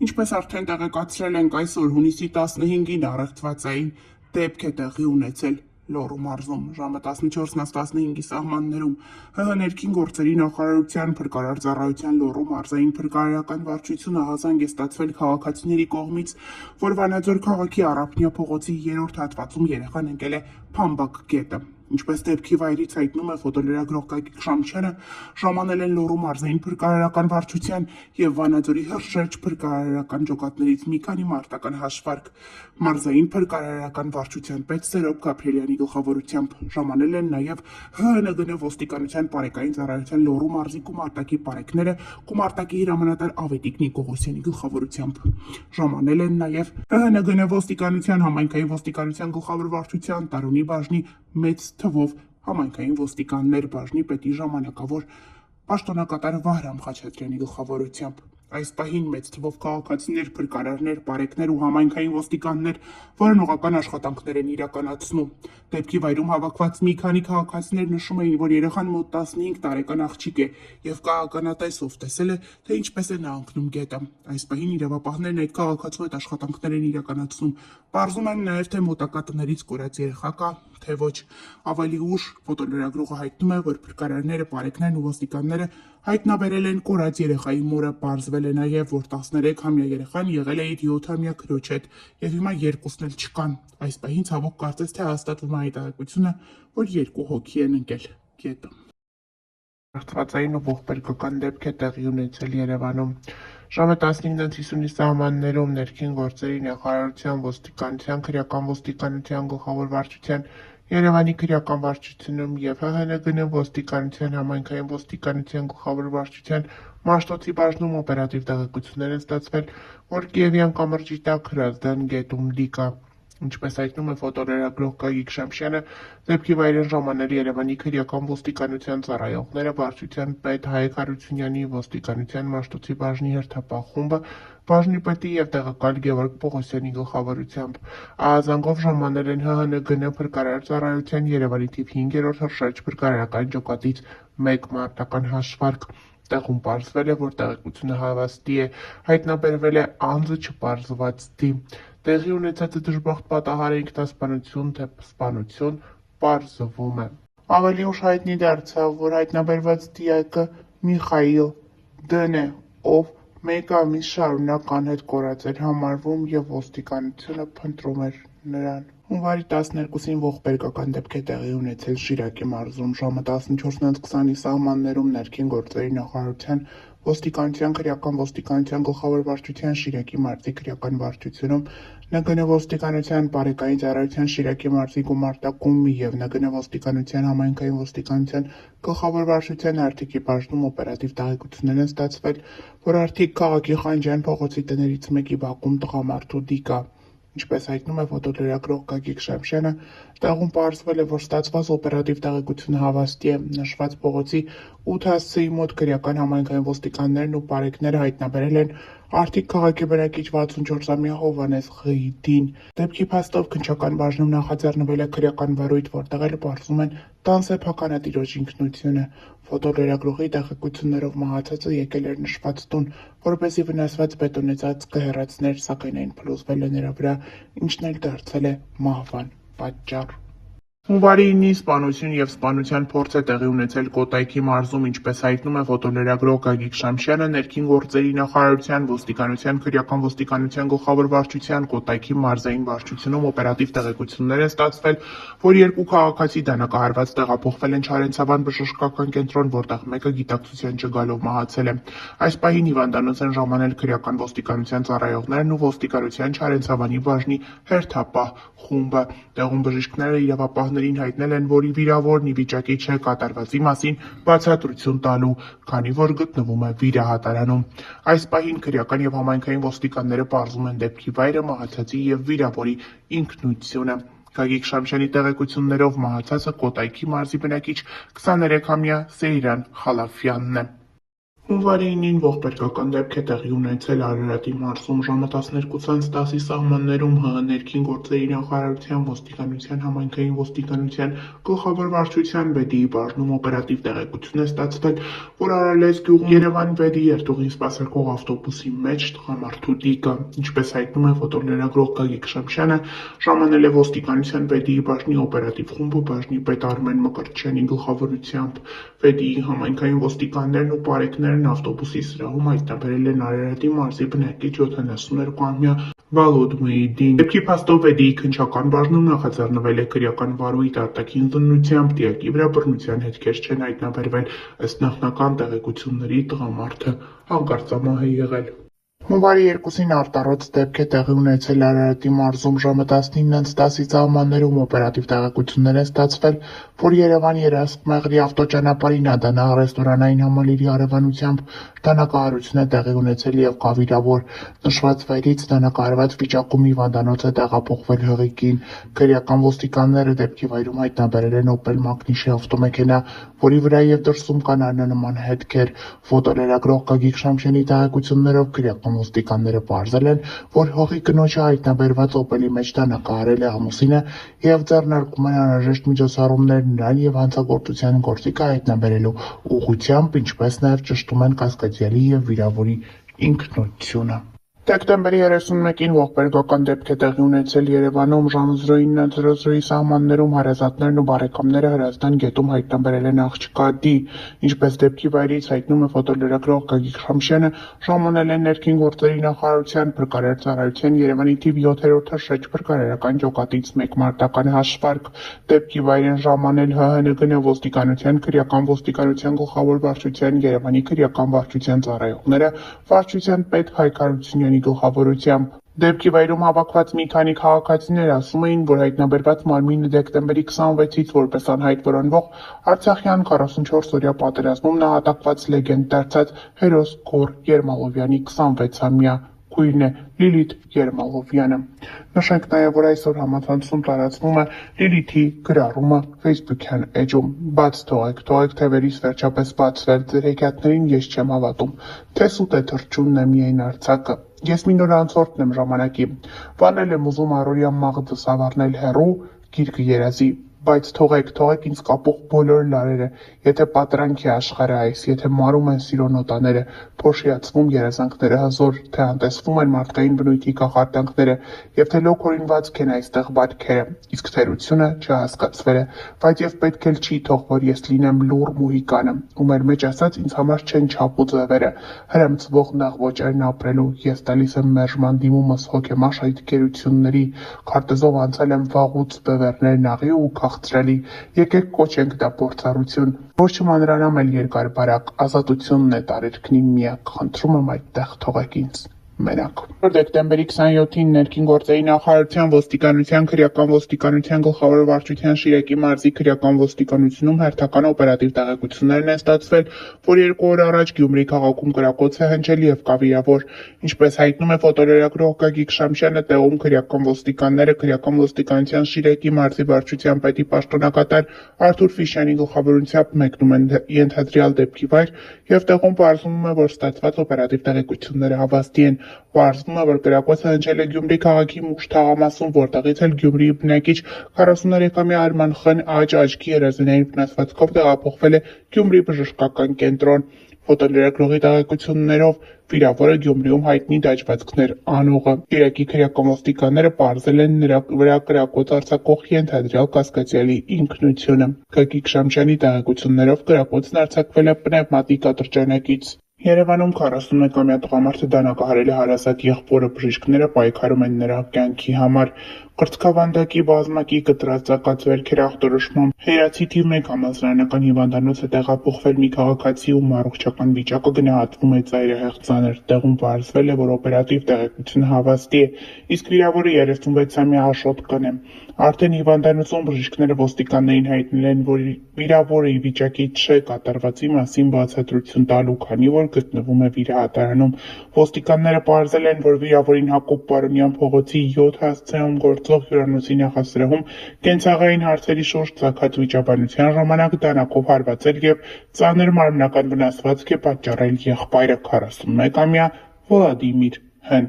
Ինչպես արդեն տեղեկացրել ենք, այսօր հունիսի 15-ին առեղծվածային դեպք է տեղի ունեցել Լոռու մարզում, ժամը 14:15-ի սահմաններում ՀՀ ներքին գործերի նախարարության փրկարար ծառայության Լոռու մարզային փրկարարական վարչությունը հազանգ է ստացվել քաղաքացիների կողմից, որ Վանաձոր քաղաքի Առափնյա փողոցի 3-րդ հատվածում երեխան ընկել է Փամբակ գետը։ Ինչպես դեպքի վայրից հայտնում է ֆոտոլրագրող Գագիկ Շամչյանը, ժամանել են Լոռու մարզային փրկարարական վարչության եւ Վանաձորի հրշեջ փրկարարական ջոկատներից մի քանի մարտական հաշվարկ։ Մարզային փրկարարական վարչության պետ Սերոբ Գաբրիելյանի գլխավորությամբ ժամանել են նաեւ ՀՆԳ ոստիկանության բարեկային ծառայության Լոռու մարզի գումարտակի բարեկները գումարտակի հրամանատար Ավետիք Նիկողոսյանի գլխավորությամբ։ Ժամանել են նաեւ ՀՆԳ ոստիկանության համայնքային ոստիկանության գլխավոր վարչության Տարունի բաժնի մեծ թվով համայնքային ոստիկաններ բաժնի պետի ժամանակավոր պաշտոնակատար Վահրամ Խաչատրյանի գլխավորությամբ։ Այս պահին մեծ թվով քաղաքացիներ, փրկարարներ, բարեկներ ու համայնքային ոստիկաններ որոնողական աշխատանքներ են իրականացնում։ Դեպքի վայրում հավաքված մի քանի քաղաքացիներ նշում էին, որ երեխան մոտ 15 տարեկան աղջիկ է եւ կահականատեսով տեսել է, թե ինչպես է նա ընկնում գետը։ Այս պահին իրավապահներն այդ քաղաքացու հետ աշխատանքներ են իրականացնում։ Պարզում են նաեւ, թե մոտակա տներից կորած երեխա կա, թե ոչ։ Ավելի ուշ ֆոտոլրագրողը հայտնում է, որ փրկարարները, բարեկներն ու ոստիկանները հայտնաբերել են կորած երեխայի մորը, պարզվել է նաև, որ 13-ամյա երեխան եղել է իր 7-ամյա քրոջ հետ, եւ հիմա երկուսն էլ չկան։ Այս պահին ցավոք կարծես թե հաստատվում է այդ տեղեկությունը, որ 2 հոգի են ընկել գետը։ Առեղծվածային ու ողբերգական դեպք է տեղի ունեցել Երևանում։ Ժամը 15:50-ի սահմաններում ներքին գործերի նախարարության ոստիկանության, քրեական ոստիկանության գլխավոր վարչության, Երևանի քրեական վարչությունում եւ ՀՀՆԳ ոստիկանության համայնքային ոստիկանության գլխավոր վարչության Մաշտոցի բաժնում օպերատիվ տեղեկություններ են ստացվել, որ Կիևյան կամրջի տակ Հրազդան գետում լի կա։ Ինչպես հայտնում է ֆոտոլրագրող Գագիկ Շամչյանը, դեպքի վայր են ժամանել Երևանի քրեական ոստիկանության ծառայողները, վարչության պետ Հայկ Հարությունյանի, ոստիկանության Մաշտոցի բաժնի հերթապահ խումբը, բաժնի պետի եւ տեղակալ Գևորգ Պողոսյանի գլխավորությամբ։ Ահազանգով ժամանել են ՀՀՆԳ փրկարար ծառայության Երևանի թիվ 5-րդ հրշեջ փրկարարական ջոկատից 1 մարտական հաշվարկ։ Տեղում պարզվել է, որ տեղեկությունը հավաստի է, հայտնաբերվել է անձը չպարզված դի։ Տեղի ունեցածը դժբախտ պատահար է ինքնասպանություն, թե սպանություն, պարզվում է։ Ավելի ուշ հայտնի դարձավ, որ հայտնաբերված դիակը Միխայիլ Դ.Ն է, ով 1 ամիս շարունակ անհետ կորած էր համարվում եւ ոստիկանությունը փնտրում էր նրան։ Հունվարի 12-ին ողբերգական դեպք է տեղի ունեցել Շիրակի մարզում, ժամը 14:20-ի սահմաններում ներքին գործերի նախարարության ոստիկանության, քրեական ոստիկանության գլխավոր վարչության Շիրակի մարզի քրեական վարչությունում, ՆԳՆ ոստիկանության բարեկային ծառայության Շիրակի մարզի գումարտակում եւ ՆԳՆ ոստիկանության համայնքային ոստիկանության գլխավոր վարչության Արտիքի բաժնում օպերատիվ տեղեկություններ են ստացվել, որ Արտիկ քաղաքի Խանջյան փողոցի տներից մեկի բակում տղամարդու դի կա։ Ինչպես հայտնում է ֆոտոլրագրող Գագիկ Շամչյանը, տեղում պարզվել է, որ ստացված օպերատիվ տեղեկությունը հավաստի է։ Նշված փողոցի 8 հասցեի մոտ քրեական համայնքային ոստիկաններն ու բարեկները հայտնաբերել են Արտիկ քաղաքի բնակիչ 64-ամյա Հովհաննես Ղ.-ին։ Դեպքի փաստով քննչական բաժնում նախաձեռնվել է քրեական վարույթ, որտեղ էլ պարզում են տան սեփականատիրոջ ինքնությունը։ Ֆոտոլրագրողի տեղեկություններով մահացածը եկել էր նշված տուն, որպեսզի վնասված բետոնե ծածկը հեռացներ, սակայն այն փլուզվել է նրա վրա, ինչն էլ դարձել է մահվան պատճառ։ Հունվարի 9-ի սպանություն եւ սպանության փորձ է տեղի ունեցել Կոտայքի մարզում, ինչպես հայտնում է ֆոտոլրագրող Գագիկ Շամչյանը, ներքին գործերի նախարարության ոստիկանության, քրեական ոստիկանության գլխավոր վարչության Կոտայքի մարզային վարչությունում օպերատիվ տեղեկություններ են ստացվել, որ 2 քաղաքացի դանակահարված տեղափոխվել են Չարենցավան բժշկական կենտրոն, որտեղ մեկը գիտակցության չգալով մահացել է։ Այս պահին հիվանդանոց են ժամանել քրեական ոստիկանության ծառայողներն ու ոստիկանության Չարենցավանի բաժնի հերթապահ խումբը։ Տեղում բժիշկները իրավապահներին հայտնել են, որ վիրավորն ի վիճակի չէ կատարվածի մասին բացատրություն տալու, քանի որ գտնվում է վիրահատարանում։ Այս պահին քրեական եւ համայնքային ոստիկանները պարզում են դեպքի վայրը, մահացածի եւ վիրավորի ինքնությունը։ Գագիկ Շամչյանի տեղեկություններով մահացածը Կոտայքի մարզի բնակիչ 23-ամյա Սեյրան Խալաֆյանն է։ Հունվարի 9-ին ողբերգական դեպք է տեղի ունեցել Արարատի մարզում ժամը 12:10-ի սահմաններում ՀՀ ներքին գործերի նախարարության ոստիկանության համայնքային ոստիկանության գլխավոր վարչության ԲԴ-ի բաժնում օպերատիվ տեղեկություն է ստացվել, որ Արալես գյուղում Երևան վերի երթուղին սպասարկող ավտոբուսի մեջ տղամարդու տիկը, ինչպես հայտնում է ֆոտոլրագրող Գագիկ Շամշյանը, ժամանել է ոստիկանության ԲԴ-ի բաժնի օպերատիվ խումբը բաժնի պետ Արմեն Մկրտչյանի գլխավորությամբ։ ԲԴ-ի համայնքային ոստիկաններն ու պարեկներն ավտոբուսի սրահում հայտնաբերել են Արարատի մարզի բնակիչ 72-ամյա Վալոդ Մոհիդին։ Դեպքի փաստով ԲԴ-ի քննչական բաժնում նախաձեռնվել է քրեական վարույթ արտաքին զննությամբ, դիակի վրա բռնության հետքեր չեն հայտնաբերվել, ըստ նախնական տեղեկությունների տղամարդը հանկարծամահ է եղել։ Հունվարի 2-ին արտառոց դեպք է տեղի ունեցել Արարատի մարզում ժամը 19:10-ի սահմաններում օպերատիվ տեղեկություններ են ստացվել, որ Երևան-Երասխ-Մեղրի ավտոճանապարհին Ադանա ռեստորանային համալիրի հարևանությամբ դանակահարություն է տեղի ունեցել և կավիրավոր։ Նշված վայրից դանակահարված վիճակում հիվանդանոց է տեղափոխվել ՀՂԻ կին։ Քրեական ոստիկանները դեպքի վայրում հայտնաբերել են Opel Mակնիշի ավտոմեքենա, որի վրա և դրսում կան աննման հետքեր։ Ֆոտոլրագրող Գագիկ Շամշյանի տեղեկություններով քրեական ոստիկանները պարզել են, որ հողի կնոջը հայտնաբերված Opel-ի մեջ դանակահարել է ամուսինը և ձեռնարկում են անհրաժեշտ միջոցառումներ նրան և հանցագործության գործիքը հայտնաբերելու ուղղությամբ, ինչպես նաև ճշտում են կասկածյալի և վիրավորի ինքնությունը։ Դեկտեմբերի 31-ին ողբերգական դեպք է տեղի ունեցել Երևանում ժամը 09:00-ի սահմաններում հարազատներն ու բարեկամները Հրազդան գետում հայտնաբերել են աղջկա D. Ինչպես դեպքի վայրից հայտնում է ֆոտոլրագրող Գագիկ Շամշյանը, ժամանել են ներքին գործերի նախարարության փրկարար ծառայության Երևանի թիվ 7-րդ թշեջ փրկարարական ջոկատից 1 մարտական հաշվարկ։ Դեպքի վայր են ժամանել ՀՀՆԳՆ ոստիկանության, քրեական ոստիկանության գլխավոր վարչության, Երևանի քրեական վարչության ծառայողները, վարչության պետ Հայկ Հարությունյանի գլխավորությամբ։ Դեպքի վայրում հավաքված մի քանի քաղաքացիներ ասում էին, որ հայտնաբերված մարմինը դեկտեմբերի 26-ից որպես անհայտ որոնվող Արցախյան 44-օրյա պատերազմում նահատակված լեգենդ դարձած հերոս Գոռ Երմալովյանի 26-ամյա քույրն է Լիլիթ Երմալովյանը։ Նշենք նաև, որ այսօր համացանցում տարածվում է Լիլիթի գրառումը Facebook-յան էջում։ Բաց թողեք թևերից վերջապես բացվել, ձեր հեքիաթներին ես չեմ հավատում, թե սուտ է թռչունն է միայն արձակը։ Ես մի նոր անցորդն եմ ժամանակի, վանել եմ ուզում առօրյա մաղձս ավառնել հեռու, գիրկը երազի, բայց թողեք ինձ կապող բոլոր լարերը, եթե պատրանք է աշխարհը այս, եթե մարում են սիրո նոտաները, փոշիացվում երազանքները հզոր, թե անտեսվում են մարդկային բնույթի կախարդանքները, և թե լոքորինվածք են այստեղ բարքերը, իսկ թերությունը չհասկացվել է, բայց և պետք էլ չի թող, որ ես լինեմ լուռ մուհիկանը, ու մեր մեջ ասած ինձ համար չեն չափ ու ձևերը, հրմցվող նեղ ոճերն ապրելու, ես տալիս եմ մերժման դիմումս հոգեմաշ այդ գերությունների, քարտեզով անցել եմ վաղուց բևեռներ նաղի ու քաղցրալի, եկեք կոչենք դա փորձառություն, որ չմանրանամ էլ երկար բարակ, ազատությունն է տարերքնի միակ, խնդրում եմ այդտեղ թողեք ինձ մենակ։ Դեկտեմբերի 27-ին ներքին գործերի նախարարության ոստիկանության, քրեական ոստիկանության գլխավոր վարչության Շիրակի մարզի քրեական ոստիկանությունում հերթական օպերատիվ տեղեկություններն են ստացվել, որ 2 օր առաջ Գյումրի քաղաքում կրակոց է հնչել և կա վիրավոր։ Ինչպես հայտնում է ֆոտոլրագրող Գագիկ Շամշյանը, տեղում քրեական ոստիկանները քրեական ոստիկանության Շիրակի մարզի վարչության պետի պաշտոնակատար Արթուր Ֆիշյանի գլխավորությամբ մեկնում են ենթադրյալ դեպքի վայր և տեղում պարզվում է, որ ստացված օպերատիվ տեղեկությունները հավաստի են։ Պարզվում է, որ կրակոցը հնչել է Գյումրի քաղաքի Մուշ թաղամասում, որտեղից էլ Գյումրիի բնակիչ 43-ամյա Արման Խ. աչքի երազանային վնասվածքով տեղափոխվել է Գյումրի բժշկական կենտրոն։ Ֆոտոլրագրողի տեղեկություններով վիրավորը Գյումրիում հայտնի դաջվածքներ անողը։ Շիրակի քրեական ոստիկանները պարզել են նրա վրա կրակոց արձակող ենթադրյալ կասկածյալի ինքնությունը։ Գագիկ Շամշյանի տեղեկություններով կրակոցն արձակվել է պնևմատիկ ատրճանակից։ Երևանում 41-ամյա տղամարդը դանակահարել է հարազատ եղբորը, բժիշկները պայքարում են նրա կյանքի համար։ Կրծքավանդակի բազմակի կտրածակած վերքեր ախտորոշմամբ Հերացի թիվ 1 համալսարանական հիվանդանոց է տեղափոխվել մի քաղաքացի, ում առողջական վիճակը գնահատվում է ծայրահեղ ծանր։ Տեղում պարզվել է, որ օպերատիվ տեղեկությունը հավաստի է, իսկ վիրավորը 36-ամյա Աշոտ Կ.-ն է։ Արդեն հիվանդանոցում բժիշկները ոստիկաններին հայտնել են, որ վիրավորը ի վիճակի չէ կատարվածի մասին բացատրություն տալու, քանի որ գտնվում է վիրահատարանում։ Ոստիկանները պարզել են, որ վիրավորին Հակոբ Պարոնյան փողոցի 7 հասցեում գործող գործող հյուրանոցի նախասրահում կենցաղային հարցերի շուրջ ծագած վիճաբանության ժամանակ դանակով հարվածել և ծանր մարմնական վնասվածք է պատճառել եղբայրը 41-ամյա Վլադիմիր Հ.